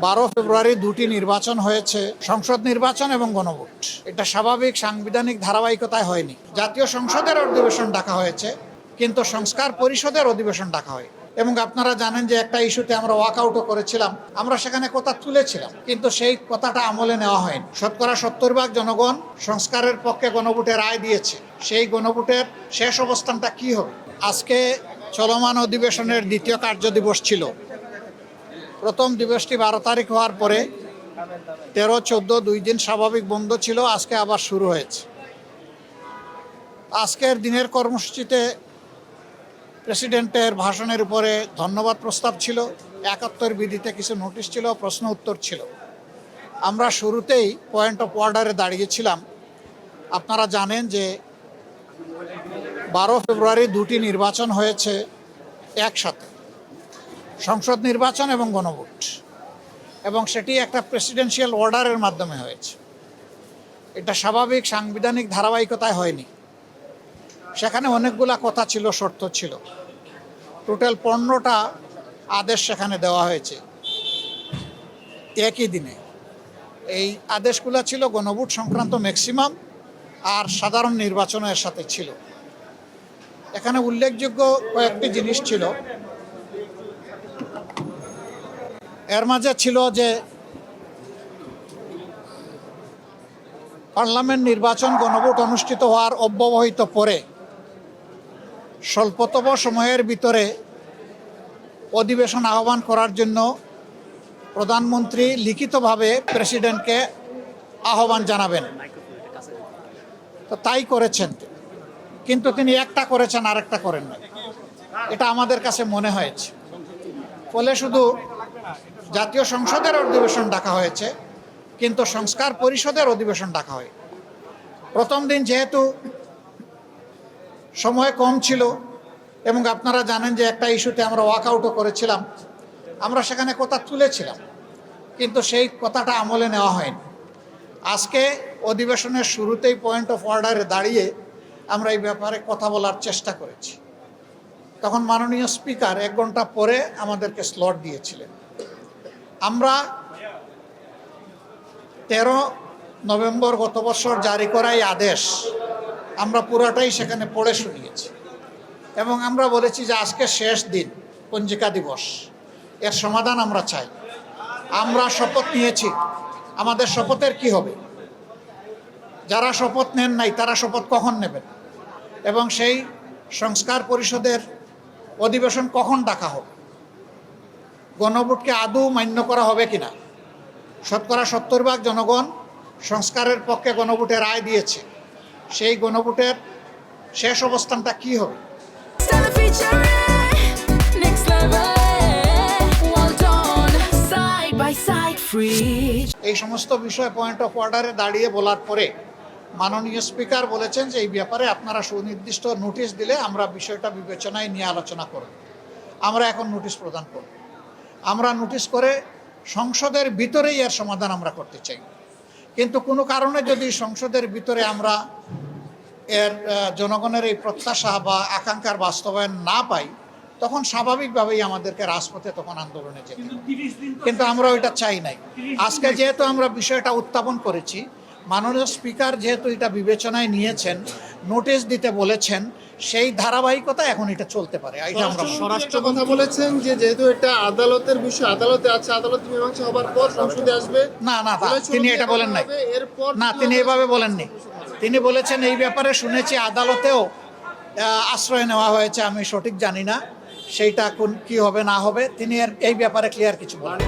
12 ফেব্রুয়ারি দুটি নির্বাচন হয়েছে, সংসদ নির্বাচন এবং গণভোট। এটা স্বাভাবিক সাংবিধানিক ধারাবাহিকতায় হয়নি। জাতীয় সংসদের অধিবেশন ডাকা হয়েছে, কিন্তু সংস্কার পরিষদের অধিবেশন ডাকা হয়। এবং আপনারা জানেন যে একটা ইস্যুতে আমরা ওয়াকআউটও করেছিলাম, আমরা সেখানে কথা তুলেছিলাম, কিন্তু সেই কথাটা আমলে নেওয়া হয়নি। 70% জনগণ সংস্কারের পক্ষে গণভোটে রায় দিয়েছে। সেই গণভোটের শেষ অবস্থানটা কি হবে? আজকে চলমান অধিবেশনের দ্বিতীয় কার্যদিবস ছিল। প্রথম দিবসটি 12 তারিখ হওয়ার পরে 13-14 2 দিন স্বাভাবিক বন্ধ ছিল, আজকে আবার শুরু হয়েছে। আজকের দিনের কর্মসূচিতে প্রেসিডেন্টের ভাষণের উপরে ধন্যবাদ প্রস্তাব ছিল, 71 বিধিতে কিছু নোটিশ ছিল, প্রশ্ন উত্তর ছিল। আমরা শুরুতেই পয়েন্ট অফ অর্ডারে দাঁড়িয়েছিলাম। আপনারা জানেন যে 12 ফেব্রুয়ারি দুটি নির্বাচন হয়েছে একসাথে, সংসদ নির্বাচন এবং গণভোট, এবং সেটি একটা প্রেসিডেন্সিয়াল অর্ডারের মাধ্যমে হয়েছে। এটা স্বাভাবিক সাংবিধানিক ধারাবাহিকতায় হয়নি। সেখানে অনেকগুলা কথা ছিল, শর্ত ছিল। টোটাল 15টা আদেশ সেখানে দেওয়া হয়েছে একই দিনে। এই আদেশগুলো ছিল গণভোট সংক্রান্ত ম্যাক্সিমাম, আর সাধারণ নির্বাচনের সাথে ছিল। এখানে উল্লেখযোগ্য কয়েকটি জিনিস ছিল। এর মাঝে ছিল যে পার্লামেন্ট নির্বাচন গণভোট অনুষ্ঠিত হওয়ার অব্যবহিত পরে স্বল্পতম সময়ের ভিতরে অধিবেশন আহ্বান করার জন্য প্রধানমন্ত্রী লিখিতভাবে প্রেসিডেন্টকে আহ্বান জানাবেন। তো তাই করেছেন, কিন্তু তিনি একটা করেছেন, আরেকটা করেন না। এটা আমাদের কাছে মনে হয়েছে। ফলে শুধু জাতীয় সংসদের অধিবেশন ডাকা হয়েছে, কিন্তু সংস্কার পরিষদের অধিবেশন ডাকা হয়। প্রথম দিন যেহেতু সময় কম ছিল, এবং আপনারা জানেন যে একটা ইস্যুতে আমরা ওয়াকআউটও করেছিলাম, আমরা সেখানে কথা তুলেছিলাম, কিন্তু সেই কথাটা আমলে নেওয়া হয়নি। আজকে অধিবেশনের শুরুতেই পয়েন্ট অফ অর্ডারে দাঁড়িয়ে আমরা এই ব্যাপারে কথা বলার চেষ্টা করেছি। তখন মাননীয় স্পিকার 1 ঘন্টা পরে আমাদেরকে স্লট দিয়েছিলেন। আমরা 13 নভেম্বর গত বছর জারি করা এই আদেশ আমরা পুরাটাই সেখানে পড়ে শুনিয়েছি, এবং আমরা বলেছি যে আজকে শেষ দিন, পঞ্জিকা দিবস, এর সমাধান আমরা চাই। আমরা শপথ নিয়েছি, আমাদের শপথের কি হবে? যারা শপথ নেন নাই তারা শপথ কখন নেবেন? এবং সেই সংস্কার পরিষদের অধিবেশন কখন ডাকা হবে? গণভোটকে আদৌ মান্য করা হবে কিনা? 70% জনগণ সংস্কারের পক্ষে গণভোটে রায় দিয়েছে। সেই গণভোটের শেষ অবস্থানটা কি হবে? এই সমস্ত বিষয়ে পয়েন্ট অফ অর্ডারে দাঁড়িয়ে বলার পরে মাননীয় স্পিকার বলেছেন যে এই ব্যাপারে আপনারা সুনির্দিষ্ট নোটিশ দিলে আমরা বিষয়টা বিবেচনায় নিয়ে আলোচনা করব। আমরা এখন নোটিশ প্রদান করব। আমরা নোটিশ করে সংসদের ভিতরেই এর সমাধান আমরা করতে চাই, কিন্তু কোনো কারণে যদি সংসদের ভিতরে আমরা এর জনগণের এই প্রত্যাশা বা আকাঙ্ক্ষার বাস্তবায়ন না পাই, তখন স্বাভাবিকভাবেই আমাদেরকে রাজপথে তখন আন্দোলনে যেতে হবে। কিন্তু আমরা ওইটা চাই নাই। আজকে যেহেতু আমরা বিষয়টা উত্থাপন করেছি, মাননীয় স্পিকার যেহেতু এটা বিবেচনায় নিয়েছেন, নোটিশ দিতে বলেছেন, সেই ধারাবাহিকতা এখন এটা চলতে পারে। এটা আমরা স্বরাষ্ট্র কথা বলেছেন যে যেহেতু এটা আদালতের বিষয়, আদালতে আছে, আদালত মীমাংসা হবার পর সংসদে আসবে। না, তিনি এটা বলেন নাই। না, তিনি এভাবে বলেননি। তিনি বলেছেন এই ব্যাপারে শুনেছি আদালতেও আশ্রয় নেওয়া হয়েছে, আমি সঠিক জানি না সেইটা কোন কি হবে না হবে। তিনি এই ব্যাপারে ক্লিয়ার কিছু বলেন।